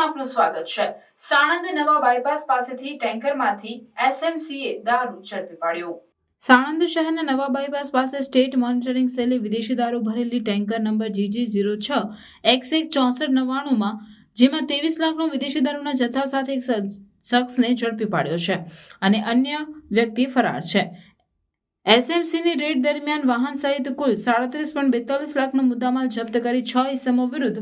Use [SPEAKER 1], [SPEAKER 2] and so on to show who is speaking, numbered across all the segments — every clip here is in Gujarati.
[SPEAKER 1] ન્યૂઝમાં આપનું સ્વાગત છે। સાણંદ નવા બાયપાસ પાસેથી ટેન્કરમાંથી એસએમસીએ દારૂ ઝડપી પાડ્યો। સાણંદ શહેરના નવા બાયપાસ પાસે સ્ટેટ મોનિટરિંગ સેલે વિદેશી દારૂ ભરેલી ટેન્કર નંબર GG06 XX6499માં જેમાં 23 લાખનો વિદેશી દારૂના જથ્થા સાથે એક શખ્સને ઝડપી પાડ્યો છે અને અન્ય વ્યક્તિ ફરાર છે। એસએમસીની રેડ દરમિયાન વાહન સહિત કુલ 37.42 લાખનો મુદ્દામાલ જપ્ત કરી 6 ઇસમો વિરુદ્ધ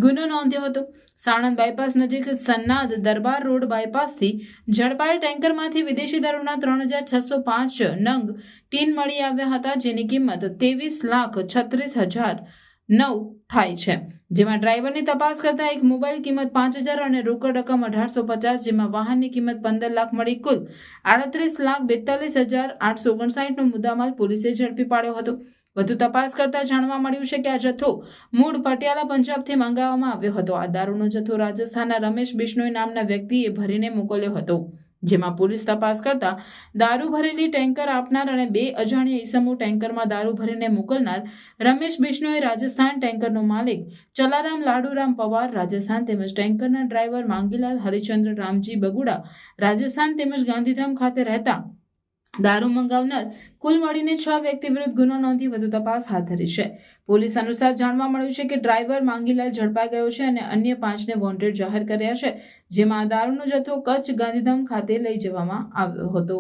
[SPEAKER 1] ગુનો નોંધ્યો હતો। સાણંદ બાયપાસ નજીક સન્નાદ દરબાર રોડ બાયપાસથી ઝડપાયેલ ટેન્કરમાંથી વિદેશી દારૂના 3605 નંગ ટીન મળી આવ્યા હતા, જેની કિંમત 23,36,009 થાય છે। જેમાં ડ્રાઈવરની તપાસ કરતા એક મોબાઈલ કિંમત 5,000 અને રોકડ રકમ 1,850, જેમાં વાહનની કિંમત 15 લાખ મળી કુલ 38,42,859નો મુદ્દામાલ પોલીસે ઝડપી પાડ્યો હતો। વધુ તપાસ કરતા જાણવા મળ્યું છે કે આ જથ્થો મૂળ પટિયાલા પંજાબથી મંગાવવામાં આવ્યો હતો। આ દારૂનો જથ્થો રાજસ્થાનના રમેશ બિશ્નોઈ નામના વ્યક્તિએ ભરીને મોકલ્યો હતો, જેમાં પોલીસ તપાસ કરતા દારૂ ભરેલી ટેન્કર આપનાર અને 2 અજાણ્યા ઈસમો ટેન્કરમાં દારૂ ભરીને મોકલનાર રમેશ બિશ્નોઈ રાજસ્થાન, ટેન્કરનો માલિક ચલારામ લાડુરામ પવાર રાજસ્થાન તેમજ ટેન્કરના ડ્રાઈવર માંગીલાલ હરિચંદ્ર રામજી બગુડા રાજસ્થાન તેમજ ગાંધીધામ ખાતે રહેતા દારૂ મંગાવનાર કુલ મળીને 6 વ્યક્તિ વિરુદ્ધ ગુનો નોંધી વધુ તપાસ હાથ ધરી છે। પોલીસ અનુસાર જાણવા મળ્યું છે કે ડ્રાઈવર માંગીલાલ ઝડપાઈ ગયો છે અને અન્ય 5ને વોન્ટેડ જાહેર કર્યા છે, જેમાં આ દારૂનો જથ્થો કચ્છ ગાંધીધામ ખાતે લઈ જવામાં આવ્યો હતો।